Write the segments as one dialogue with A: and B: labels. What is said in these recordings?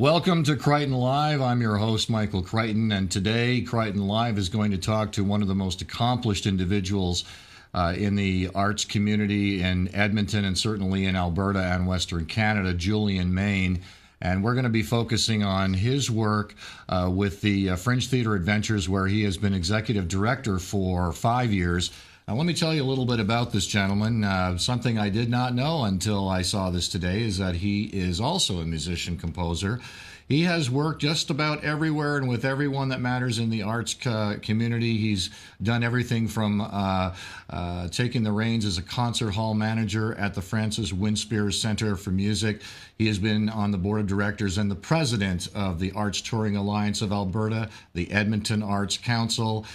A: Welcome to Kryton Live. I'm your host, Michael Kryton, and today Kryton Live is going to talk to one of the most accomplished individuals in the arts community in Edmonton and certainly in Alberta and Western Canada, Julian Mayne. And we're going to be focusing on his work with the Fringe Theatre Adventures, where he has been executive director for 5 years. Now, let me tell you a little bit about this gentleman. Something I did not know until I saw this today is that he is also a musician-composer. He has worked just about everywhere and with everyone that matters in the arts community. He's done everything from taking the reins as a concert hall manager at the Francis Winspear Center for Music. He has been on the board of directors and the president of the Arts Touring Alliance of Alberta, the Edmonton Arts Council.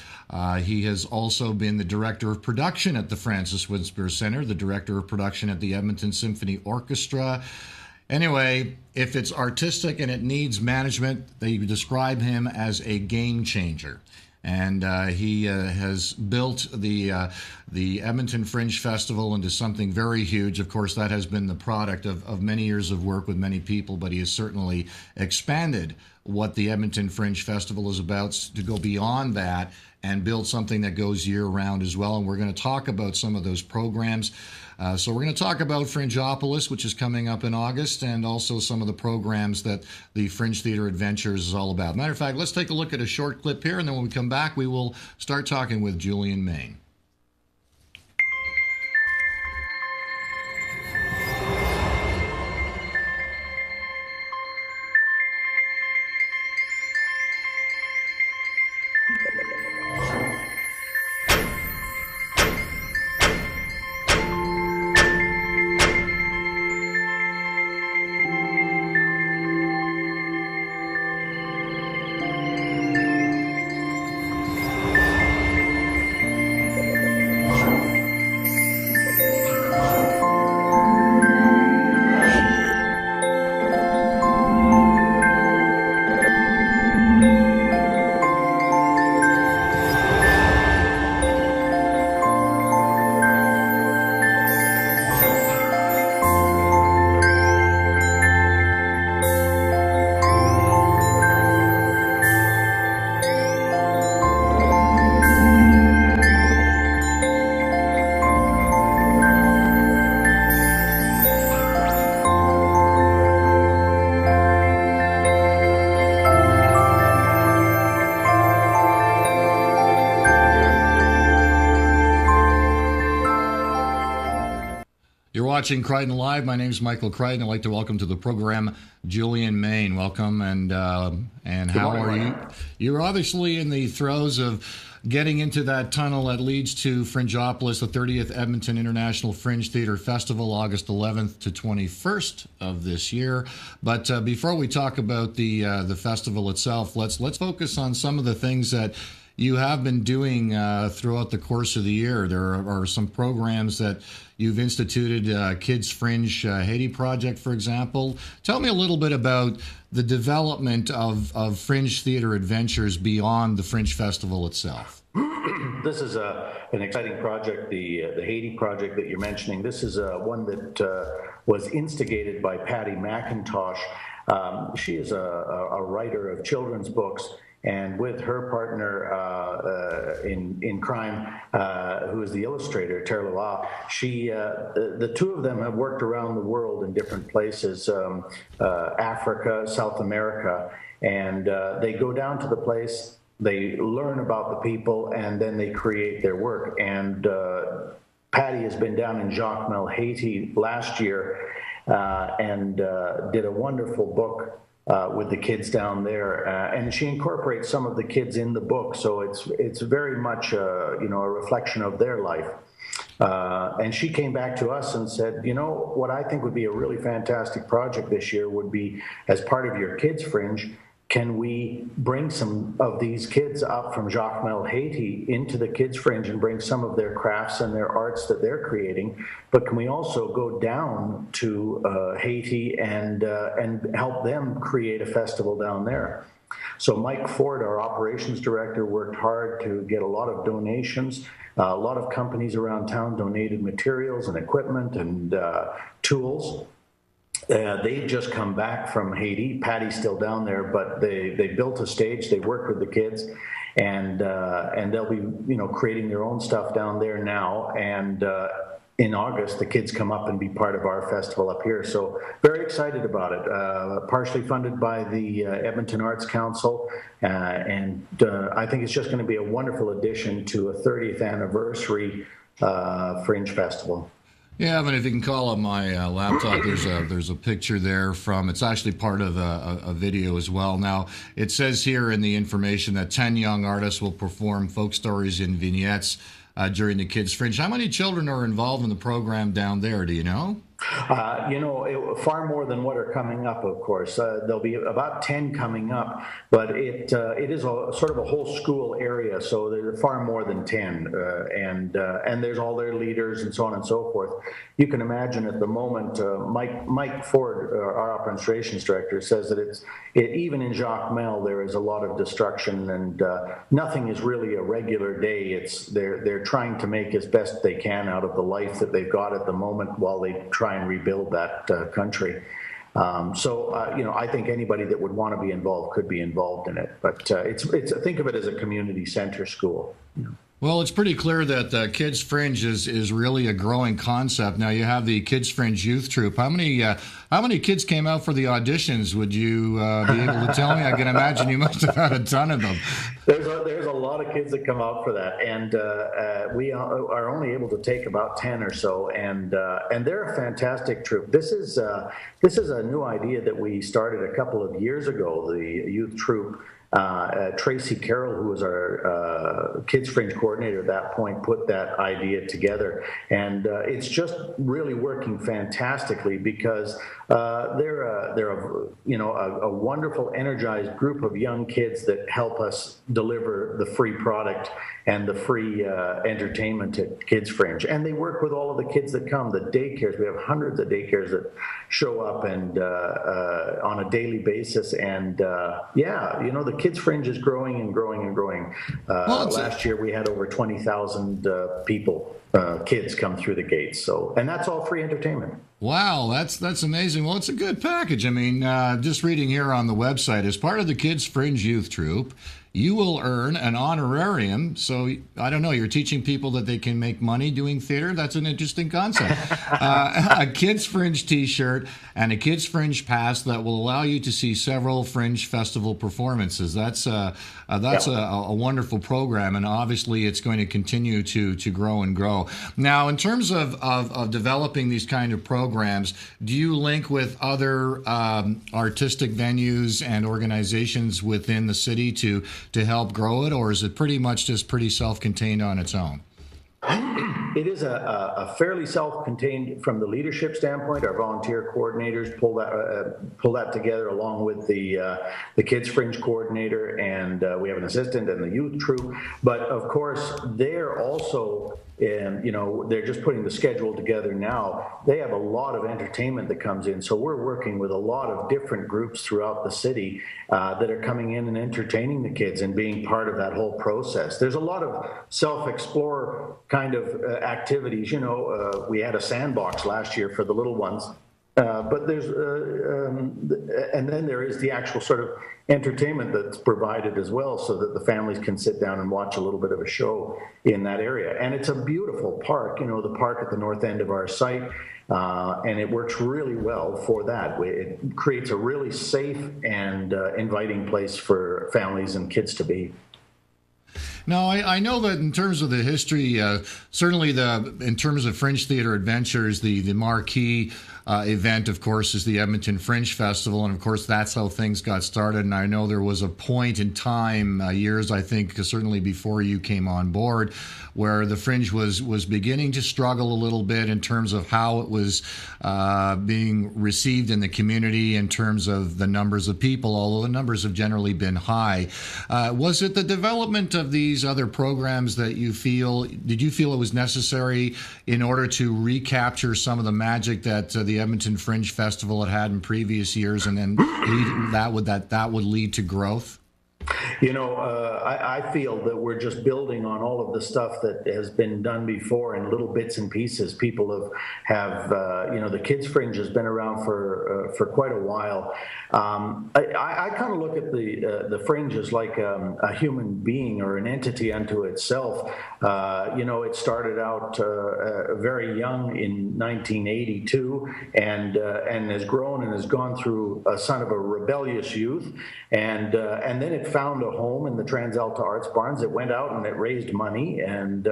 A: He has also been the director of production at the Francis Winspear Center, the director of production at the Edmonton Symphony Orchestra. Anyway, if it's artistic and it needs management, they describe him as a game changer. And he has built the Edmonton Fringe Festival into something very huge. Of course, that has been the product of many years of work with many people, but he has certainly expanded what the Edmonton Fringe Festival is about to go beyond that and build something that goes year-round as well. And we're going to talk about some of those programs. So we're going to talk about Fringeopolis, which is coming up in August, and also some of the programs that the Fringe Theatre Adventures is all about. Matter of fact, let's take a look at a short clip here, and then when we come back, we will start talking with Julian Mayne. Watching Kryton Live. My name is Michael Kryton. I'd like to welcome to the program Julian Mayne. Welcome, and how are you? You're obviously in the throes of getting into that tunnel that leads to Fringeopolis, the 30th Edmonton International Fringe Theatre Festival, August 11th to 21st of this year. But before we talk about the festival itself, let's focus on some of the things that you have been doing throughout the course of the year. There are some programs that you've instituted, Kids Fringe Haiti Project, for example. Tell me a little bit about the development of Fringe Theatre Adventures beyond the Fringe Festival itself.
B: This is an exciting project, the Haiti project that you're mentioning. This is one that was instigated by Patty McIntosh. She is a writer of children's books, and with her partner in crime, who is the illustrator, Terre Lala, the two of them have worked around the world in different places, Africa, South America, and they go down to the place, they learn about the people, and then they create their work. And Patty has been down in Jacmel, Haiti last year, and did a wonderful book with the kids down there, and she incorporates some of the kids in the book, so it's very much a reflection of their life. And she came back to us and said, what I think would be a really fantastic project this year would be, as part of your Kids Fringe, can we bring some of these kids up from Jacmel, Haiti into the Kids Fringe and bring some of their crafts and their arts that they're creating, but can we also go down to Haiti and help them create a festival down there? So Mike Ford, our operations director, worked hard to get a lot of donations. A lot of companies around town donated materials and equipment and tools. They just come back from Haiti. Patty's still down there, but they built a stage. They work with the kids, and they'll be creating their own stuff down there now. And in August, the kids come up and be part of our festival up here. So very excited about it. Partially funded by the Edmonton Arts Council, and I think it's just going to be a wonderful addition to a 30th anniversary Fringe Festival.
A: Yeah, but if you can call up my laptop, there's a picture there from, it's actually part of a video as well. Now, it says here in the information that 10 young artists will perform folk stories in vignettes during the Kids Fringe. How many children are involved in the program down there, do you know?
B: Far more than what are coming up, of course. There'll be about 10 coming up, but it is sort of a whole school area, so there's far more than 10, and there's all their leaders and so on and so forth. You can imagine at the moment, Mike Ford, our operations director, says that even in Jacmel there is a lot of destruction, and nothing is really a regular day. They're trying to make as best they can out of the life that they've got at the moment while they try and rebuild that country. I think anybody that would want to be involved could be involved in it. But think of it as a community center school.
A: Well, it's pretty clear that Kids Fringe is really a growing concept. Now, you have the Kids Fringe Youth Troupe. How many kids came out for the auditions? Would you be able to tell me? I can imagine you must have had a ton of them.
B: There's a lot of kids that come out for that, and we are only able to take about 10 or so, and they're a fantastic troupe. This is a new idea that we started a couple of years ago. The youth troupe. Tracy Carroll, who was our Kids Fringe coordinator at that point, put that idea together, and it's just really working fantastically because they're a wonderful, energized group of young kids that help us deliver the free product and the free entertainment at Kids Fringe. And they work with all of the kids that come, the daycares. We have hundreds of daycares that show up and on a daily basis, and the Kids Fringe is growing and growing and growing. Last year we had over 20,000 kids come through the gates. And that's all free entertainment.
A: Wow, that's amazing. Well, it's a good package. I mean, just reading here on the website, as part of the Kids Fringe Youth Troupe, you will earn an honorarium. So, I don't know, you're teaching people that they can make money doing theater? That's an interesting concept. A Kids Fringe t-shirt and a Kids Fringe pass that will allow you to see several Fringe Festival performances. That's a wonderful program, and obviously it's going to continue to grow and grow. Now, in terms of developing these kind of programs, do you link with other artistic venues and organizations within the city to help grow it, or is it pretty much just pretty self-contained on its own?
B: It is a fairly self-contained from the leadership standpoint. Our volunteer coordinators pull that together along with the Kids Fringe coordinator, and we have an assistant and the youth troupe. But of course, they're also, they're just putting the schedule together now. They have a lot of entertainment that comes in, so we're working with a lot of different groups throughout the city that are coming in and entertaining the kids and being part of that whole process. There's a lot of self-explore kind of activities. We had a sandbox last year for the little ones, but there's and then there is the actual sort of entertainment that's provided as well, so that the families can sit down and watch a little bit of a show in that area. And it's a beautiful park, the park at the north end of our site, and it works really well for that. It creates a really safe and inviting place for families and kids to be.
A: Now, I know that in terms of the history, certainly in terms of Fringe Theatre Adventures, the marquee event, of course, is the Edmonton Fringe Festival, and of course that's how things got started. And I know there was a point in time, years I think certainly before you came on board, where the Fringe was beginning to struggle a little bit in terms of how it was being received in the community in terms of the numbers of people, although the numbers have generally been high. Was it the development of these other programs that did you feel it was necessary in order to recapture some of the magic that the Edmonton Fringe Festival had in previous years, and then that would lead to growth?
B: I feel that we're just building on all of the stuff that has been done before in little bits and pieces. People the Kids Fringe has been around for quite a while. I kind of look at the Fringe as like a human being or an entity unto itself. It started out very young in 1982 and has grown and has gone through a son of a rebellious youth, and then it found a home in the TransAlta Arts Barns. It went out and it raised money and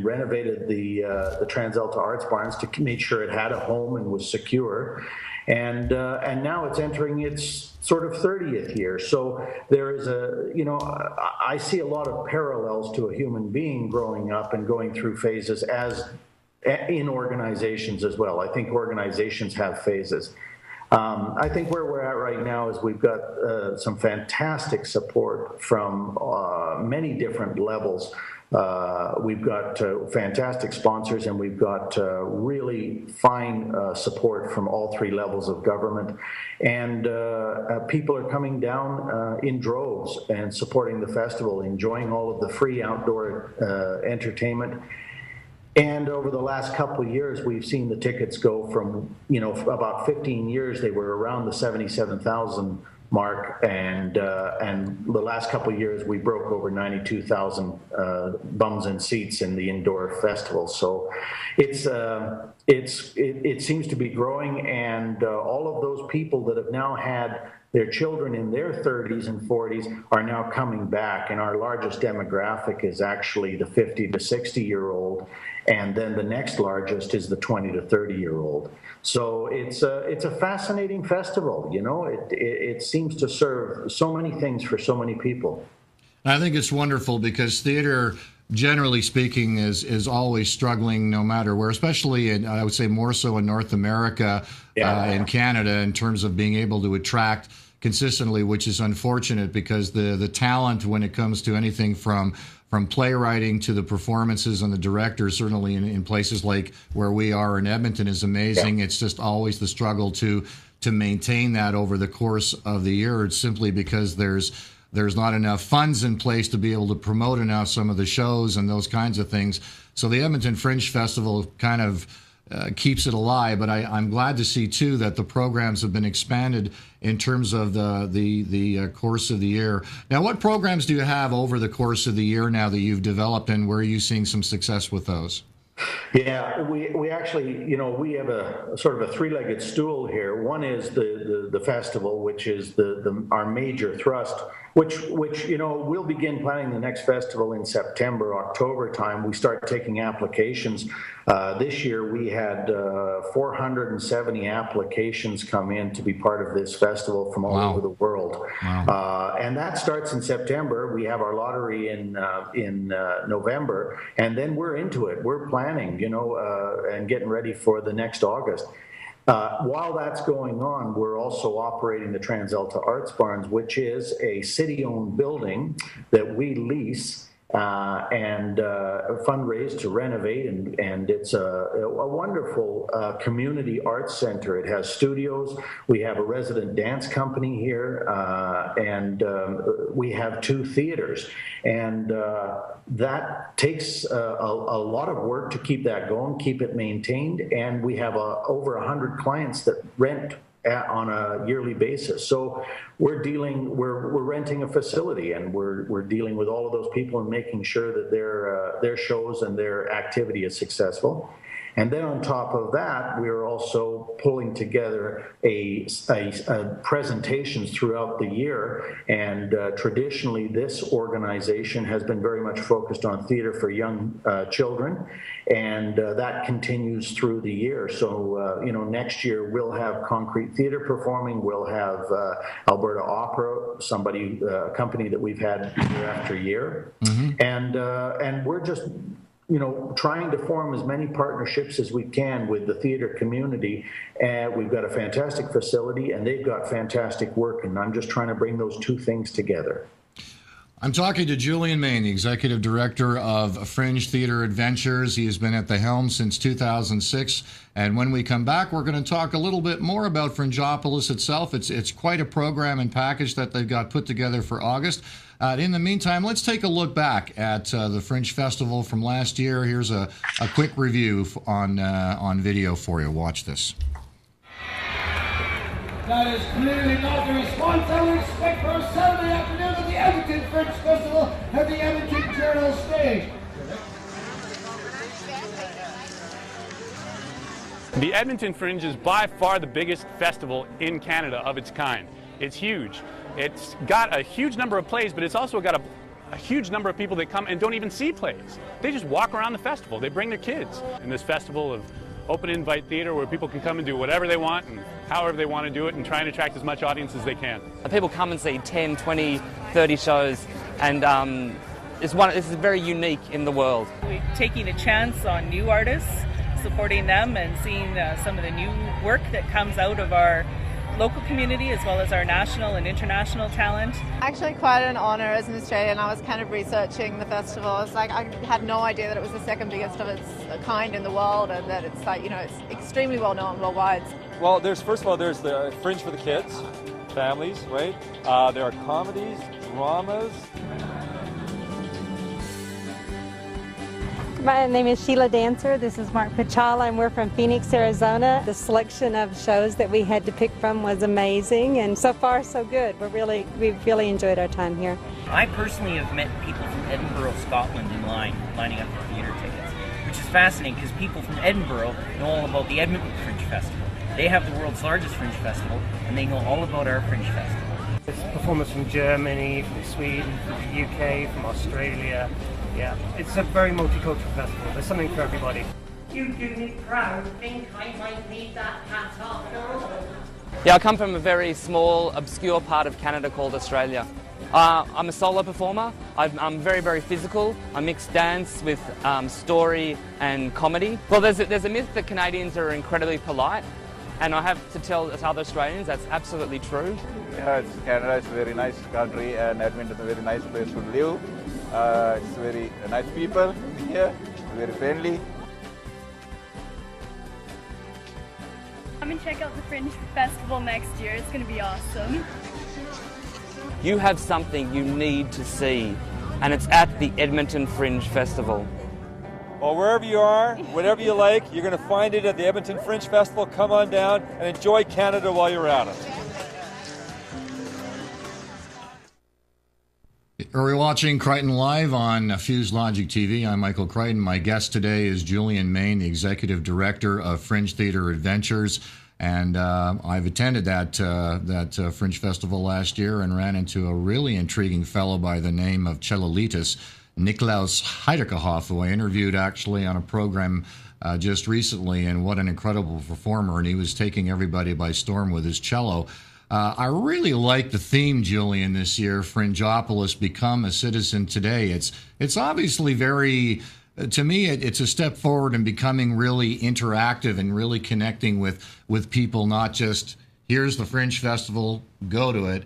B: renovated the TransAlta Arts Barns to make sure it had a home and was secure. And now it's entering its sort of 30th year. So there is I see a lot of parallels to a human being growing up and going through phases as in organizations as well. I think organizations have phases. I think where we're at right now is we've got some fantastic support from many different levels. We've got fantastic sponsors, and we've got really fine support from all three levels of government. And people are coming down in droves and supporting the festival, enjoying all of the free outdoor entertainment. And over the last couple of years, we've seen the tickets go from, about 15 years, they were around the 77,000 mark. And the last couple of years, we broke over 92,000 bums and seats in the indoor festival. So it seems to be growing. And all of those people that have now had their children in their 30s and 40s are now coming back, and our largest demographic is actually the 50 to 60-year-old, and then the next largest is the 20 to 30-year-old. So it's a fascinating festival. It seems to serve so many things for so many people.
A: I think it's wonderful because theater, generally speaking, is always struggling no matter where, especially in, I would say more so in North America and Canada, in terms of being able to attract consistently, which is unfortunate because the talent when it comes to anything from playwriting to the performances and the directors, certainly in places like where we are in Edmonton, is amazing. Yeah. It's just always the struggle to maintain that over the course of the year. It's simply because there's not enough funds in place to be able to promote enough some of the shows and those kinds of things. So the Edmonton Fringe Festival kind of keeps it alive. But I'm glad to see, too, that the programs have been expanded in terms of the course of the year. Now, what programs do you have over the course of the year now that you've developed, and where are you seeing some success with those?
B: Yeah, we actually, we have a sort of a three-legged stool here. One is the festival, which is our major thrust, which we'll begin planning the next festival in September, October time. We start taking applications. This year we had 470 applications come in to be part of this festival from all over the world. Wow. And that starts in September. We have our lottery in November, and then we're into it. We're planning, and getting ready for the next August. While that's going on, we're also operating the TransAlta Arts Barns, which is a city-owned building that we lease and fundraise to renovate, and it's a wonderful community arts center. It has studios. We have a resident dance company here, and we have 2 theaters, and that takes a lot of work to keep that going, keep it maintained, and we have over 100 clients that rent on a yearly basis. So we're renting a facility, and we're dealing with all of those people and making sure that their shows and their activity is successful. And then on top of that, we're also pulling together a presentations throughout the year. And traditionally, this organization has been very much focused on theater for young children, and that continues through the year. So, next year we'll have Concrete Theater performing. We'll have Alberta Opera, a company that we've had year after year, and we're just trying to form as many partnerships as we can with the theater community. And we've got a fantastic facility, and they've got fantastic work, and I'm just trying to bring those 2 things together.
A: I'm talking to Julian Mayne, the Executive Director of Fringe Theatre Adventures. He has been at the helm since 2006. And when we come back, we're going to talk a little bit more about Fringeopolis itself. It's quite a program and package that they've got put together for August. In the meantime, let's take a look back at the Fringe Festival from last year. Here's a quick review on video for you. Watch this.
C: That is clearly not the response I would expect for a Saturday afternoon at the Edmonton Fringe Festival at the Edmonton Journal stage.
D: The Edmonton Fringe is by far the biggest festival in Canada of its kind. It's huge. It's got a huge number of plays, but it's also got a huge number of people that come and don't even see plays. They just walk around the festival. They bring their kids. In this festival of open invite theater where people can come and do whatever they want and however they want to do it and try and attract as much audience as they can.
E: People come and see 10, 20, 30 shows, and this is very unique in the world.
F: We're taking a chance on new artists, supporting them and seeing some of the new work that comes out of our local community as well as our national and international talent.
G: Actually quite an honour as an Australian. I was kind of researching the festival. I was like, I had no idea that it was the second biggest of its kind in the world, and that it's like, it's extremely well known worldwide.
H: Well, first of all, there's the Fringe for the kids, families, right? There are comedies, dramas.
I: My name is Sheila Dancer. This is Mark Pachala, and we're from Phoenix, Arizona. The selection of shows that we had to pick from was amazing, and so far so good. We've really enjoyed our time here.
J: I personally have met people from Edinburgh, Scotland in lining up for theatre tickets, which is fascinating because people from Edinburgh know all about the Edmonton Fringe Festival. They have the world's largest Fringe Festival, and they know all about our Fringe Festival.
K: There's performers from Germany, from Sweden, from the UK, from Australia. Yeah, it's a very multicultural festival. There's something for everybody.
L: You do me proud. Think I might need that hat off.
E: Yeah, I come from a very small, obscure part of Canada called Australia. I'm a solo performer. I'm very, very physical. I mix dance with story and comedy. Well, there's a myth that Canadians are incredibly polite, and I have to tell other Australians that's absolutely true.
M: Yeah, it's Canada. It's a very nice country, and Edmonton is a very nice place to live. It's very nice people here, very friendly.
N: Come and check out the Fringe Festival next year. It's going to be awesome.
E: You have something you need to see, and it's at the Edmonton Fringe Festival.
H: Well, wherever you are, whatever you like, you're going to find it at the Edmonton Fringe Festival. Come on down and enjoy Canada while you're at it.
A: We're watching Kryton Live on Fuse Logic TV. I'm Michael Kryton. My guest today is Julian Mayne, the Executive Director of Fringe Theatre Adventures. And I've attended that Fringe Festival last year and ran into a really intriguing fellow by the name of Cellulitis, Niklaus Heidekerhoff, who I interviewed actually on a program just recently, and what an incredible performer. And he was taking everybody by storm with his cello. I really like the theme, Julian, this year, Fringeopolis, Become a Citizen Today. It's obviously very, to me, it's a step forward in becoming really interactive and really connecting with people, not just, here's the Fringe Festival, go to it.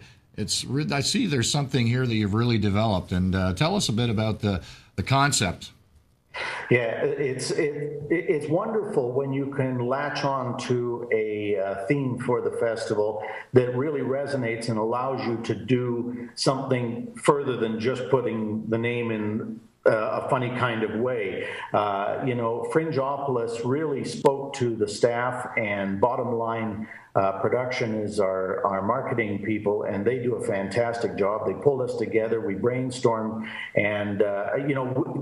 A: I see there's something here that you've really developed, and tell us a bit about the concept.
B: Yeah, it's wonderful when you can latch on to a theme for the festival that really resonates and allows you to do something further than just putting the name in a funny kind of way. Fringeopolis really spoke to the staff, and bottom line, production is our marketing people, and they do a fantastic job. They pulled us together, we brainstormed, and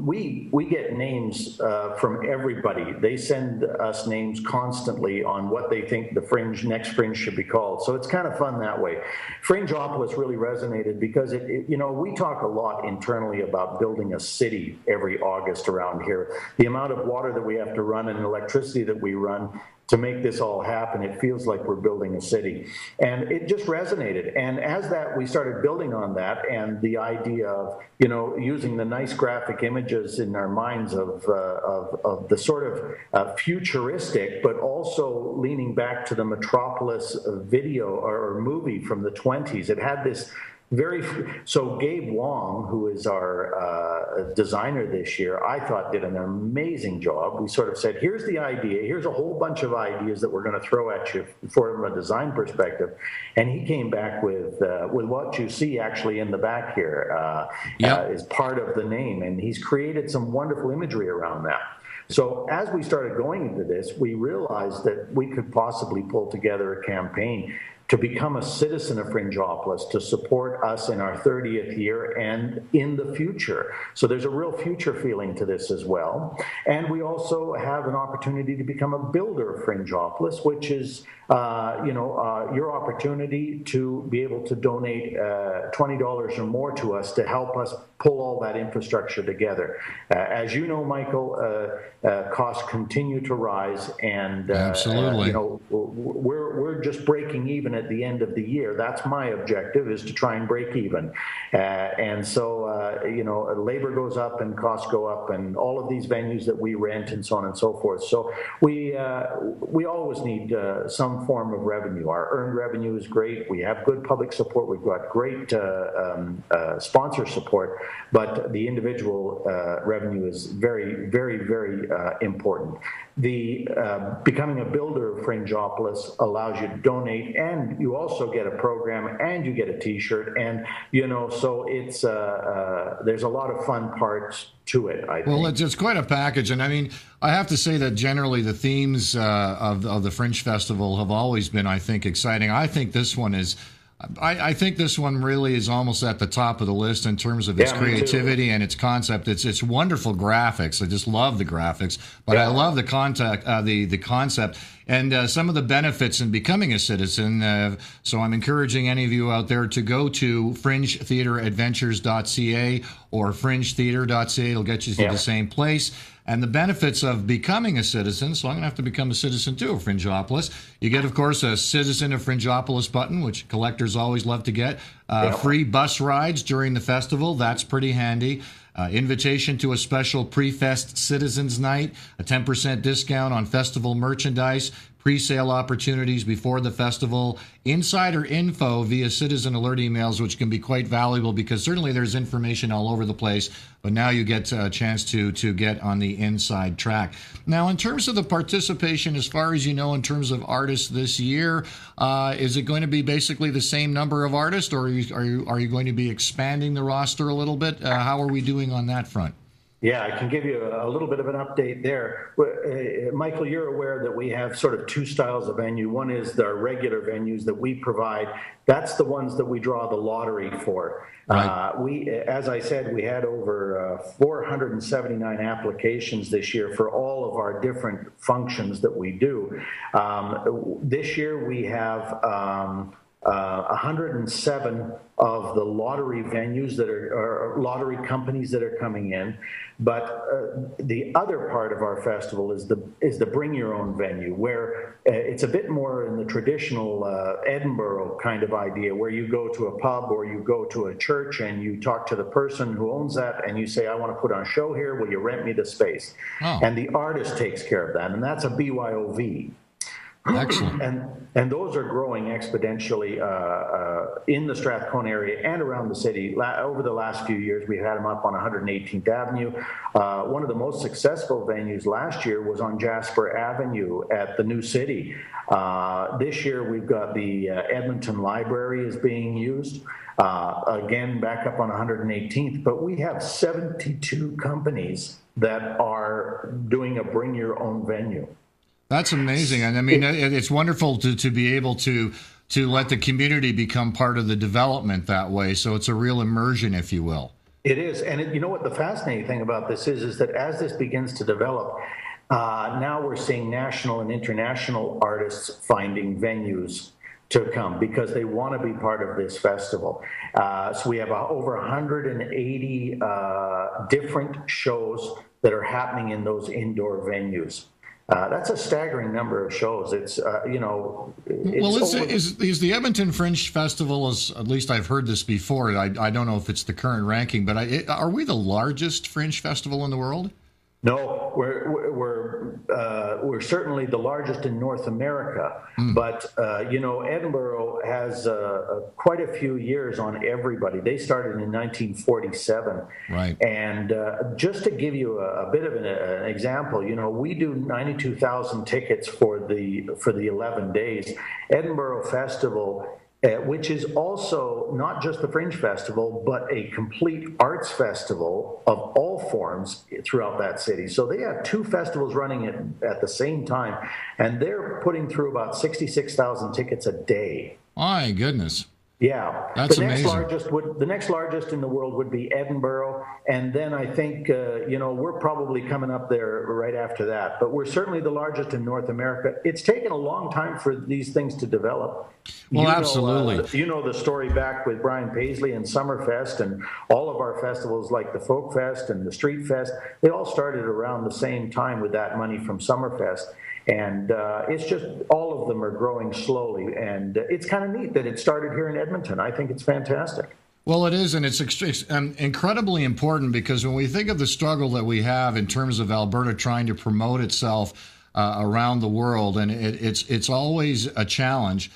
B: we get names from everybody. They send us names constantly on what they think the next Fringe should be called. So it's kind of fun that way. Fringeopolis really resonated because we talk a lot internally about building a city every August around here. The amount of water that we have to run and electricity that we run to make this all happen, it feels like we're building a city. And it just resonated. And as we started building on that, and the idea of, using the nice graphic images in our minds of the sort of futuristic, but also leaning back to the Metropolis video or movie from the 20s. It had this So Gabe Wong, who is our designer this year, I thought did an amazing job. We sort of said, here's the idea, here's a whole bunch of ideas that we're going to throw at you from a design perspective. And he came back with what you see actually in the back here is part of the name. And he's created some wonderful imagery around that. So as we started going into this, we realized that we could possibly pull together a campaign to become a citizen of Fringeopolis, to support us in our 30th year and in the future. So there's a real future feeling to this as well. And we also have an opportunity to become a builder of Fringeopolis, which is your opportunity to be able to donate $20 or more to us to help us pull all that infrastructure together. As you know, Michael, costs continue to rise, and
A: absolutely,
B: we're just breaking even at the end of the year. That's my objective, is to try and break even. And so, labor goes up and costs go up, and all of these venues that we rent and so on and so forth. So we always need some form of revenue. Our earned revenue is great. We have good public support. We've got great sponsor support, but the individual revenue is very, very, very important. The becoming a builder of Fringeopolis allows you to donate, and you also get a program, and you get a T-shirt, and so it's there's a lot of fun parts to it, I think.
A: Well, it's quite a package, and I mean, I have to say that generally the themes of the Fringe Festival have always been, I think, exciting. I think this one is. I think this one really is almost at the top of the list in terms of its creativity and its concept. It's wonderful graphics. I just love the graphics, but I love the concept and some of the benefits in becoming a citizen. So I'm encouraging any of you out there to go to fringetheateradventures.ca or fringetheater.ca. It'll get you to the same place. And the benefits of becoming a citizen, so I'm going to have to become a citizen too of Fringeopolis. You get, of course, a Citizen of Fringeopolis button, which collectors always love to get. Free bus rides during the festival. That's pretty handy. Invitation to a special pre-fest Citizens Night, a 10% discount on festival merchandise, pre-sale opportunities before the festival, insider info via citizen alert emails, which can be quite valuable because certainly there's information all over the place, but now you get a chance to get on the inside track. Now, in terms of the participation, as far as you know, in terms of artists this year, is it going to be basically the same number of artists, or are you going to be expanding the roster a little bit? How are we doing on that front?
B: Yeah, I can give you a little bit of an update there. Michael, you're aware that we have sort of two styles of venue. One is our regular venues that we provide. That's the ones that we draw the lottery for. Right. As I said, we had over 479 applications this year for all of our different functions that we do. This year we have 107 of the lottery venues that are lottery companies that are coming in, but the other part of our festival is the bring your own venue, where it's a bit more in the traditional Edinburgh kind of idea, where you go to a pub or you go to a church and you talk to the person who owns that and you say, I want to put on a show here, will you rent me the space? And the artist takes care of that, and that's a BYOV.
A: Excellent.
B: And those are growing exponentially in the Strathcona area and around the city. Over the last few years, we've had them up on 118th Avenue. One of the most successful venues last year was on Jasper Avenue at the New City. This year, we've got the Edmonton Library is being used. Again, back up on 118th. But we have 72 companies that are doing a bring your own venue.
A: That's amazing. And I mean, it's wonderful to be able to let the community become part of the development that way. So it's a real immersion, if you will.
B: It is. And you know what the fascinating thing about this is that as this begins to develop, now we're seeing national and international artists finding venues to come because they want to be part of this festival. So we have over 180 different shows that are happening in those indoor venues. That's a staggering number of shows. It's,
A: well, is the Edmonton Fringe Festival, at least I've heard this before, I don't know if it's the current ranking, but are we the largest Fringe Festival in the world?
B: No, we're certainly the largest in North America, but Edinburgh has quite a few years on everybody. They started in 1947,
A: right?
B: And just to give you a bit of an example, we do 92,000 tickets for the 11 days. Edinburgh Festival, which is also not just the Fringe Festival, but a complete arts festival of all forms throughout that city. So they have two festivals running at the same time, and they're putting through about 66,000 tickets a day.
A: My goodness.
B: Yeah,
A: that's
B: the next
A: amazing.
B: The next largest in the world would be Edinburgh, and then I think we're probably coming up there right after that. But we're certainly the largest in North America. It's taken a long time for these things to develop.
A: Well, absolutely.
B: The story back with Brian Paisley and Summerfest, and all of our festivals like the Folk Fest and the Street Fest. They all started around the same time with that money from Summerfest. And it's just all of them are growing slowly, and it's kind of neat that it started here in Edmonton. I think it's fantastic.
A: Well, it is, and it's incredibly important, because when we think of the struggle that we have in terms of Alberta trying to promote itself around the world, and it's always a challenge.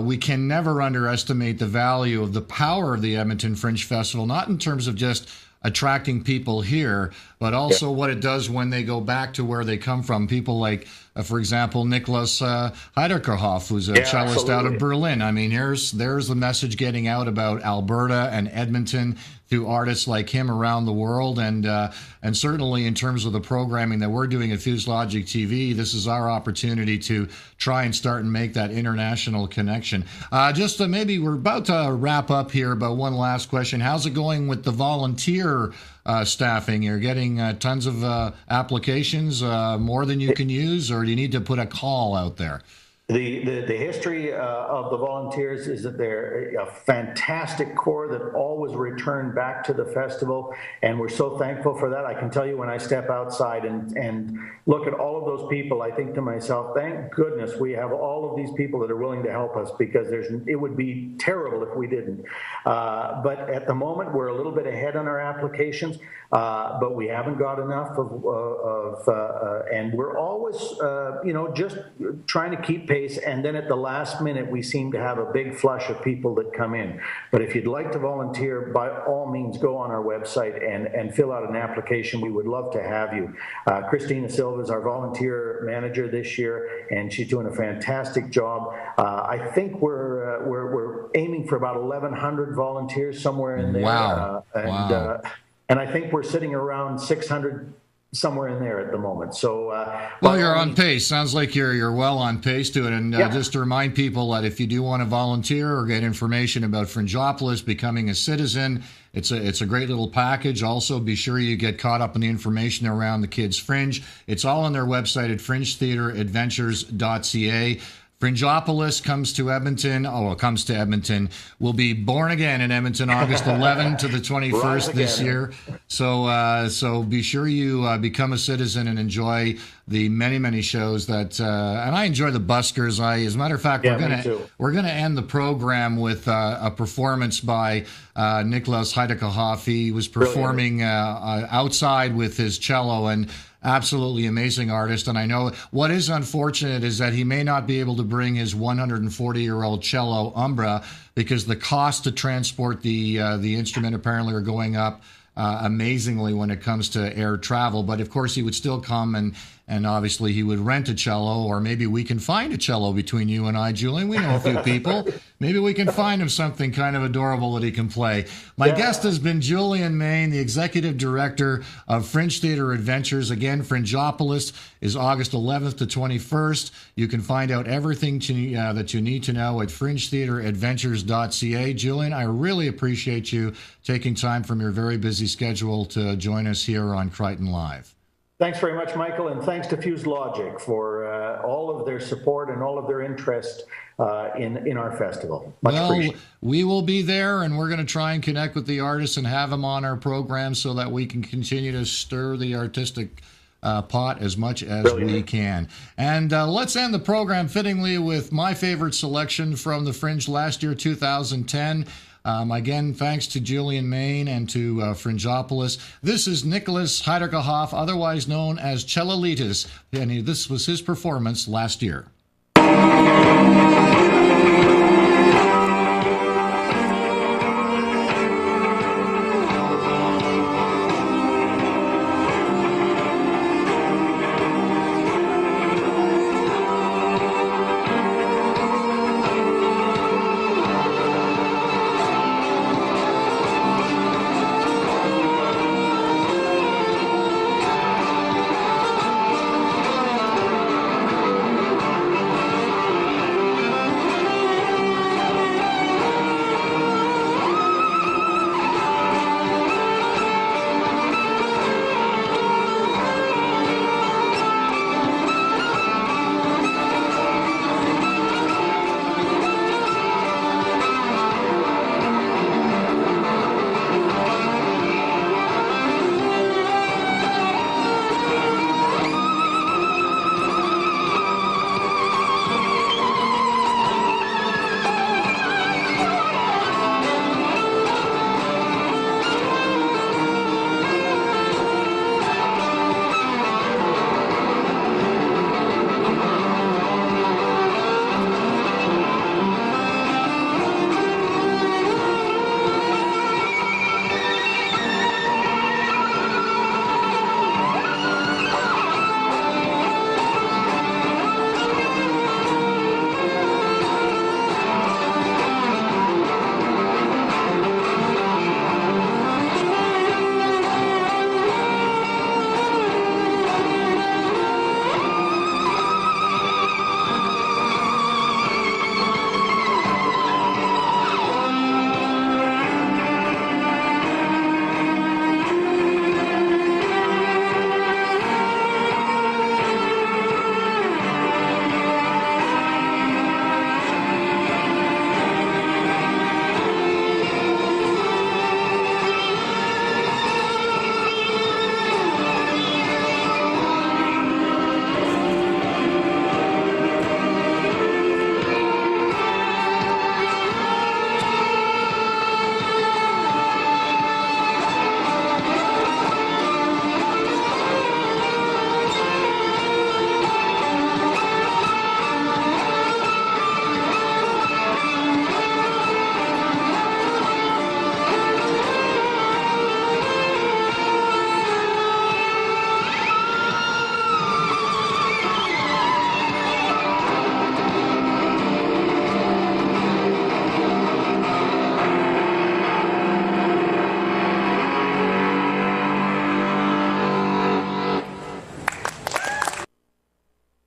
A: We can never underestimate the value of the power of the Edmonton Fringe Festival, not in terms of just attracting people here, but also what it does when they go back to where they come from. People like, for example, Nicholas Heiderkerhoff, who's a cellist out of Berlin. I mean, there's the message getting out about Alberta and Edmonton through artists like him around the world, and certainly in terms of the programming that we're doing at Fuse Logic TV, this is our opportunity to try and start and make that international connection. Maybe we're about to wrap up here, but one last question. How's it going with the volunteer staffing? You're getting tons of applications, more than you can use, or do you need to put a call out there?
B: The history of the volunteers is that they're a fantastic core that always return back to the festival, and we're so thankful for that. I can tell you, when I step outside and look at all of those people, I think to myself, thank goodness we have all of these people that are willing to help us, because it would be terrible if we didn't. But at the moment, we're a little bit ahead on our applications, but we haven't got enough and we're always, just trying to keep pace. And then at the last minute, we seem to have a big flush of people that come in. But if you'd like to volunteer, by all means, go on our website and fill out an application. We would love to have you. Christina Silva is our volunteer manager this year, and she's doing a fantastic job. I think we're aiming for about 1,100 volunteers, somewhere in there.
A: Wow.
B: And I think we're sitting around 600, somewhere in there at the moment. So,
A: well, you're on pace. Sounds like you're well on pace to it. And just to remind people that if you do want to volunteer or get information about Fringeopolis, becoming a citizen, it's a great little package. Also, be sure you get caught up on the information around the Kids Fringe. It's all on their website at fringetheateradventures.ca. Fringeopolis comes to Edmonton. Will be born again in Edmonton, August 11 to the 21st this year. So be sure you become a citizen and enjoy the many shows that. And I enjoy the buskers. As a matter of fact, we're gonna end the program with a performance by Nicholas Heiderkerhoff. He was performing outside with his cello, and absolutely amazing artist. And I know what is unfortunate is that he may not be able to bring his 140-year-old cello Umbra, because the cost to transport the instrument apparently are going up amazingly when it comes to air travel. But of course he would still come, and obviously he would rent a cello, or maybe we can find a cello between you and I, Julian. We know a few people. Maybe we can find him something kind of adorable that he can play. My guest has been Julian Mayne, the Executive Director of Fringe Theatre Adventures. Again, Fringeopolis is August 11th to 21st. You can find out everything that you need to know at fringetheateradventures.ca. Julian, I really appreciate you taking time from your very busy schedule to join us here on Kryton Live.
B: Thanks very much, Michael, and thanks to Fuse Logic for all of their support and all of their interest in our festival. Much appreciated.
A: We will be there, and we're going to try and connect with the artists and have them on our program so that we can continue to stir the artistic pot as much as we can. And let's end the program fittingly with my favorite selection from the Fringe last year, 2010. Again, thanks to Julian Mayne and to Fringeopolis. This is Nicholas Heidergehoff, otherwise known as Cellullitis, and this was his performance last year.